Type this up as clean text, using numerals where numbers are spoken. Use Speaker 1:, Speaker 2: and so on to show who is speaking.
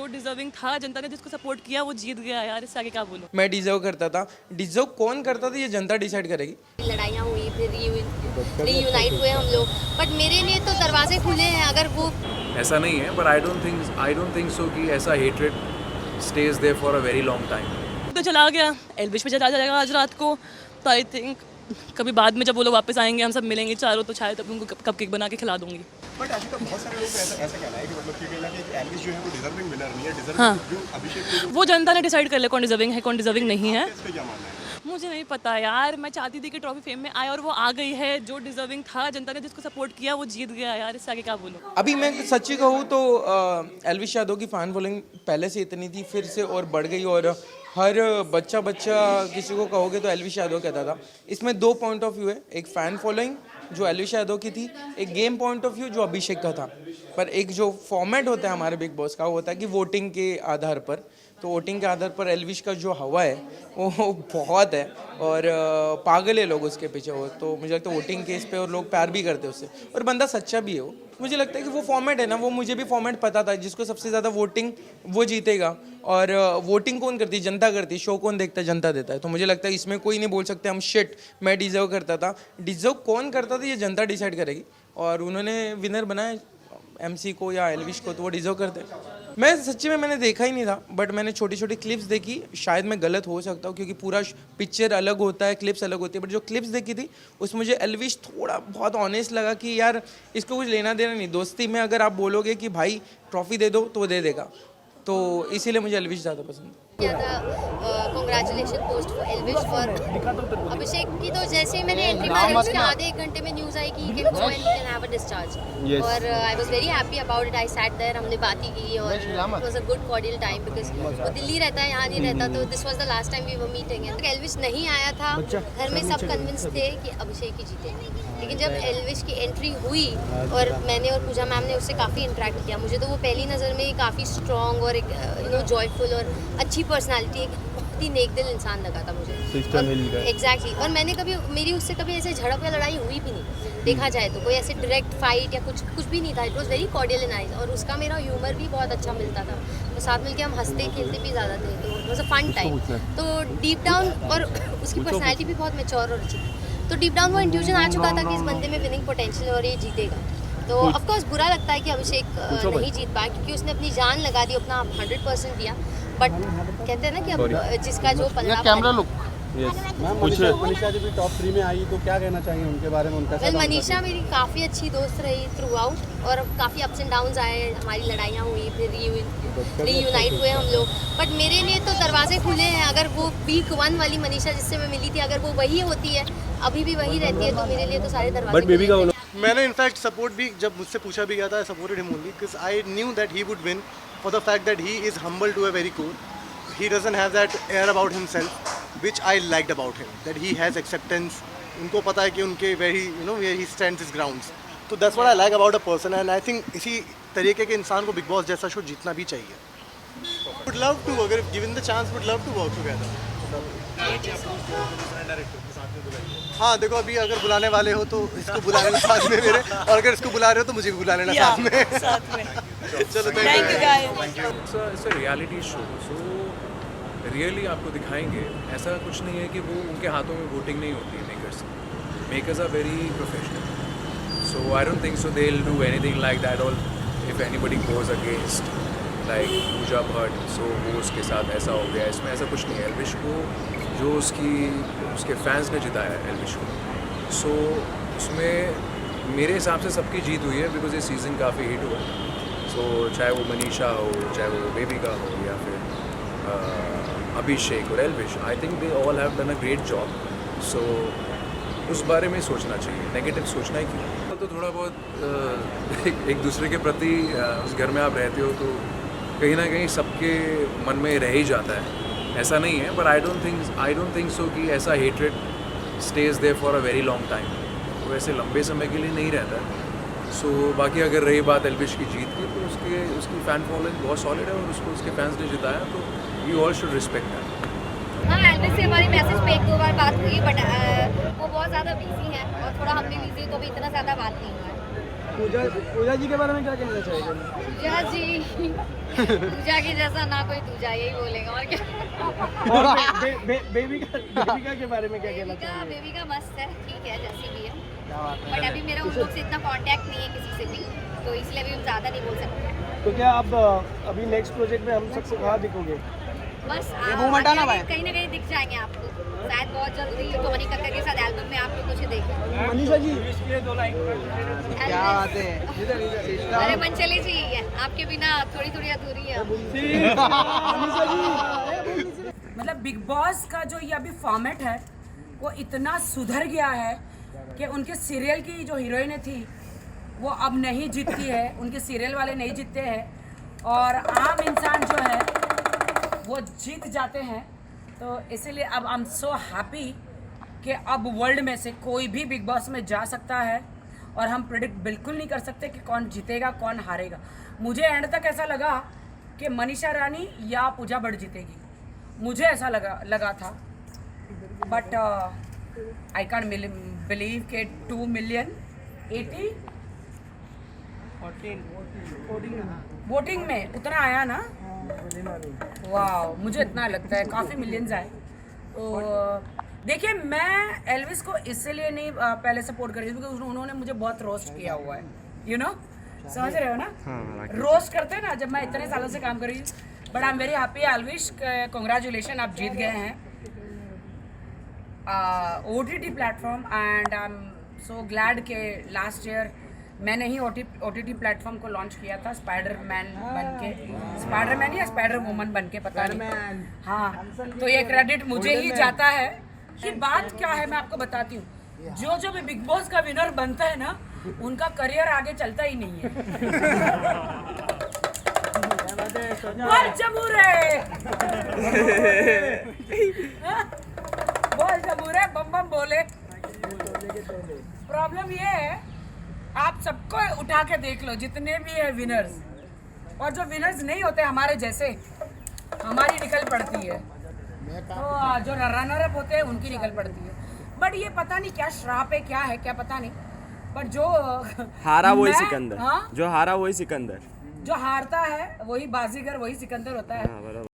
Speaker 1: जो डिजर्विंग था, जनता ने जिसको सपोर्ट किया वो जीत गया यार, इससे आगे क्या बोलूं।
Speaker 2: मैं डिजर्व करता था। डिजर्व कौन करता था ये जनता डिसाइड करेगी।
Speaker 3: लड़ाइयाँ हुई, फिर रीयूनाइट हुए हम लोग, बट मेरे लिए तो दरवाजे खुले हैं। अगर वो
Speaker 4: ऐसा नहीं है, पर आई डोंट थिंक सो कि ऐसा hatred stage there for a very long time.
Speaker 1: तो चला गया, एल्विश पे चला जाएगा आज रात को, तो आई थिंक कभी बाद में जब वो लोग वापस आएंगे, हम सब मिलेंगे चारों, तो शायद तब उनको कपकेक बना के खिला दूंगी।
Speaker 5: बट अभी तक बहुत सारे लोग ऐसा कहना है कि मतलब कि कहना कि एल्विश जो है वो डिजर्विंग विनर नहीं है, डिजर्विंग
Speaker 1: हाँ।
Speaker 5: जो अभिषेक को
Speaker 1: वो जनता ने डिसाइड कर लिया कौन डिजर्विंग है कौन डिजर्विंग नहीं है।
Speaker 5: इस पे क्या मानना है?
Speaker 1: मुझे नहीं पता यार, मैं चाहती थी कि ट्रॉफी फेम में आए और वो आ गई है। जो डिजर्विंग था, जनता ने जिसको सपोर्ट किया वो जीत गया यार, इससे आगे क्या बोलूं।
Speaker 2: अभी मैं सच्ची कहूँ तो एल्विश यादव की फैन फॉलोइंग पहले से इतनी थी, फिर से और बढ़ गई, और हर बच्चा किसी को कहोगे तो एल्विश यादव कहता था। इसमें दो पॉइंट ऑफ व्यू है, एक फ़ैन फॉलोइंग जो एल्विश यादव की थी, एक गेम पॉइंट ऑफ व्यू जो अभिषेक का था। पर एक जो फॉर्मेट होता है हमारे बिग बॉस का, वो होता है कि वोटिंग के आधार पर, तो वोटिंग के आधार पर एल्विश का जो हवा है वो बहुत है, और पागल है लोग उसके पीछे। वो तो मुझे लगता है वोटिंग केस पे और लोग प्यार भी करते हैं उससे, और बंदा सच्चा भी है वो। मुझे लगता है कि वो फॉर्मेट है ना, वो मुझे भी फॉर्मेट पता था, जिसको सबसे ज़्यादा वोटिंग वो जीतेगा। और वोटिंग कौन करती है? जनता करती है। शो कौन देखता है? जनता देता है। तो मुझे लगता है इसमें कोई नहीं बोल सकते हम शिट मैं डिजर्व करता था। डिजर्व कौन करता था ये जनता डिसाइड करेगी, और उन्होंने विनर बनाया एमसी को या एल्विश को, तो वो डिजर्व करते हैं। मैं सच्ची में मैंने देखा ही नहीं था, बट मैंने छोटी छोटी क्लिप्स देखी। शायद मैं गलत हो सकता हूँ क्योंकि पूरा पिक्चर अलग होता है, क्लिप्स अलग होती है, बट जो क्लिप्स देखी थी उसमें मुझे एल्विश थोड़ा बहुत ऑनेस्ट लगा कि यार इसको कुछ लेना देना नहीं। दोस्ती में अगर आप बोलोगे कि भाई ट्रॉफी दे दो तो वो दे देगा, तो इसीलिए मुझे एल्विश ज़्यादा पसंद है।
Speaker 3: Congratulation post for Elvish for Abhishek की। तो जैसे ही मैंने एंट्री मारी, उसके आधे एक घंटे में न्यूज़ आई कि he can go and he can have a discharge, और I was very happy about it. I sat there, हमने बात ही की, और it was a good cordial time, because वो दिल्ली रहता है, यहाँ नहीं रहता, तो this was the last time we were meeting. And Elvish नहीं आया था, घर में सब कन्विंस थे कि अभिषेक ही जीतेंगे, लेकिन जब एल्विश की एंट्री हुई और मैंने और पूजा मैम ने उससे काफ़ी इंटरेक्ट किया, मुझे तो वो पहली नज़र में ही काफ़ी स्ट्रॉन्ग और एक जॉयफुल और अच्छी पर्सनालिटी, एक बहुत ही नेक दिल इंसान लगा था मुझे। एग्जैक्टली। और मैंने मेरी उससे कभी ऐसे झड़प या लड़ाई हुई भी नहीं, देखा जाए तो कोई ऐसे डायरेक्ट फाइट या कुछ भी नहीं था। It was very cordial and nice, और उसका मेरा ह्यूमर भी बहुत अच्छा मिलता था, तो साथ मिलके हम हंसते खेलते भी ज़्यादा थे, तो it was a fun time. तो डीप डाउन, और उसकी पर्सनैलिटी भी बहुत मैच्योर और अच्छी थी, तो डीप डाउन वो इंट्यूजन आ चुका था कि इस बंदे में विनिंग पोटेंशियल है और ये जीतेगा। तो ऑफकोर्स बुरा लगता है कि अभिषेक नहीं जीत पाया, क्योंकि उसने अपनी जान लगा दी, अपना 100% दिया, बट कहते हैं ना कि अब जिसका जो पल्ला
Speaker 6: कैमरा लुक
Speaker 5: मनीषा जब भी टॉप 3 में आई तो क्या कहना चाहिए उनके बारे में? उनका
Speaker 3: मनीषा मेरी काफ़ी अच्छी दोस्त रही थ्रू आउट, और काफ़ी अप्स एंड डाउन्स आए, हमारी लड़ाइयाँ हुई, फिर रीयूनाइट हुए हम लोग, बट मेरे लिए तो दरवाजे खुले हैं। अगर वो वीक 1 वाली मनीषा जिससे मैं मिली थी, अगर वो वही होती है, अभी भी वही रहती है, तो मेरे लिए तो सारे दरवाजे खुले हैं।
Speaker 5: मैंने इनफैक्ट सपोर्ट भी, जब मुझसे पूछा भी गया था, supported him only because I knew that he would win for the fact that he is humble to a very core. He doesn't have that air about himself, which I liked about him. That he has acceptance. उनको पता है कि उनके where he stands his grounds. तो that's what I like about a person, and I think इसी तरीके के इंसान को बिग बॉस जैसा शो जीतना भी चाहिए. Would love to, अगर given the chance, would love to work together. हाँ देखो, अभी अगर बुलाने वाले हो तो इसको बुला लेना साथ में मेरे, और अगर इसको बुला रहे हो तो मुझे भी बुला लेना साथ में. चलो
Speaker 1: thank you guys.
Speaker 4: It's a reality show, so really आपको दिखाएंगे। ऐसा कुछ नहीं है कि वो उनके हाथों में वोटिंग नहीं होती है मेकर्स की। Makers are very professional, so I don't think so they will do anything like that all if anybody goes against like Pooja Bhatt, so वो उसके साथ ऐसा हो गया। इसमें ऐसा कुछ नहीं है। एल्विश को जो उसके फैंस ने जिताया है एल्विश को, सो उसमें मेरे हिसाब से सबकी जीत हुई है, बिकॉज ये सीज़न काफ़ी हिट हुआ है। सो चाहे वो मनीषा हो, चाहे वो बेबिका हो, या फिर अभिषेक और Elvish, I think they all have done a great job. So उस बारे में सोचना चाहिए, नेगेटिव सोचना ही क्यों। तो थोड़ा बहुत एक दूसरे के प्रति उस घर में आप रहते हो तो कहीं ना कहीं सबके मन में रह ही जाता है। ऐसा नहीं है, पर आई डोंट थिंक सो कि ऐसा hatred stage there for a very long time, वो ऐसे लंबे समय के लिए नहीं रहता है। सो बाकी अगर रही बात एल्विश की जीत की, तो उसकी फ़ैन फॉलोइंग बहुत सॉलिड है, और उसको उसके फैंस ने जिताया, तो we all should respect that.
Speaker 3: हाँ, एल्विश से हमारी मैसेज पे 1-2 बार बात हुई, बट वो बहुत ज़्यादा बिजी हैं, और थोड़ा हम भी बिजी, तो भी इतना ज़्यादा बात नहीं हुआ है।
Speaker 6: पूजा जी के बारे में क्या कहना चाहेंगे?
Speaker 3: पूजा जी पूजा के जैसा ना कोई दूजा, यही बोलेगा और क्या।
Speaker 6: और बेबिका के बारे में क्या कहना चाहेंगे?
Speaker 3: बेबी का मस्त है, ठीक है जैसी भी है,
Speaker 6: क्या बात है।
Speaker 3: बट अभी मेरा उन लोग से इतना कांटेक्ट नहीं है किसी से भी, तो इसलिए भी हम ज़्यादा नहीं बोल सकते।
Speaker 6: तो क्या आप अभी नेक्स्ट प्रोजेक्ट में हम सबको कहाँ दिखोगे?
Speaker 3: बस
Speaker 6: हटाना
Speaker 3: आगे
Speaker 6: भाई।
Speaker 3: कहीं ना कहीं दिख जाएंगे आपको, शायद बहुत जल्दी टोनी कक्कर के साथ एल्बम में आप लोग मुझे देखें।
Speaker 6: मनीषा जी
Speaker 3: क्या बात है, अरे मंचली जी आपके बिना थोड़ी थोड़ी अधूरी है।
Speaker 7: मतलब बिग बॉस का जो ये अभी फॉर्मेट है वो इतना सुधर गया है कि उनके सीरियल की जो हीरोइनें थी वो अब नहीं जीतती है, उनके सीरियल वाले नहीं जीतते हैं और आम इंसान जो है वो जीत जाते हैं। तो इसीलिए अब आई एम सो हैप्पी कि अब वर्ल्ड में से कोई भी बिग बॉस में जा सकता है और हम प्रेडिक्ट बिल्कुल नहीं कर सकते कि कौन जीतेगा कौन हारेगा। मुझे एंड तक ऐसा लगा कि मनीषा रानी या पूजा भट्ट जीतेगी, मुझे ऐसा लगा था, बट आई कैन बिलीव के 2 मिलियन 80 वोटिंग में उतना आया ना, वाह मुझे इतना लगता है काफ़ी मिलियंस आए। तो देखिए मैं एल्विस को इसलिए नहीं पहले सपोर्ट कर रही थी क्योंकि उन्होंने मुझे बहुत रोस्ट किया हुआ है, यू नो समझ रहे हो ना, रोस्ट करते हैं ना जब मैं इतने सालों से काम कर रही हूँ। But I am very happy Elvish, congratulation आप जीत गए हैं OTT platform and I am so glad के लास्ट ईयर मैंने ही OTT प्लेटफॉर्म को लॉन्च किया था, स्पाइडरमैन या स्पाइडर वुमन बन के, पता नहीं। हाँ तो ये क्रेडिट मुझे ही जाता है। कि बात क्या है मैं आपको बताती हूँ, जो भी बिग बॉस का विनर बनता है ना उनका करियर आगे चलता ही नहीं है। बोल जमूरे बोल जमूरे बम बम बोले। प्रॉब्लम ये है आप सबको उठा के देख लो जितने भी है विनर्स, और जो विनर्स नहीं होते हमारे जैसे हमारी निकल पड़ती है, तो जो रनर अप होते हैं उनकी निकल पड़ती है। बट ये पता नहीं क्या श्राप है क्या है क्या पता नहीं, बट जो
Speaker 8: हारा वही सिकंदर,
Speaker 7: हाँ?
Speaker 8: जो हारा वही सिकंदर,
Speaker 7: जो हारता है वही बाजीगर वही सिकंदर होता है।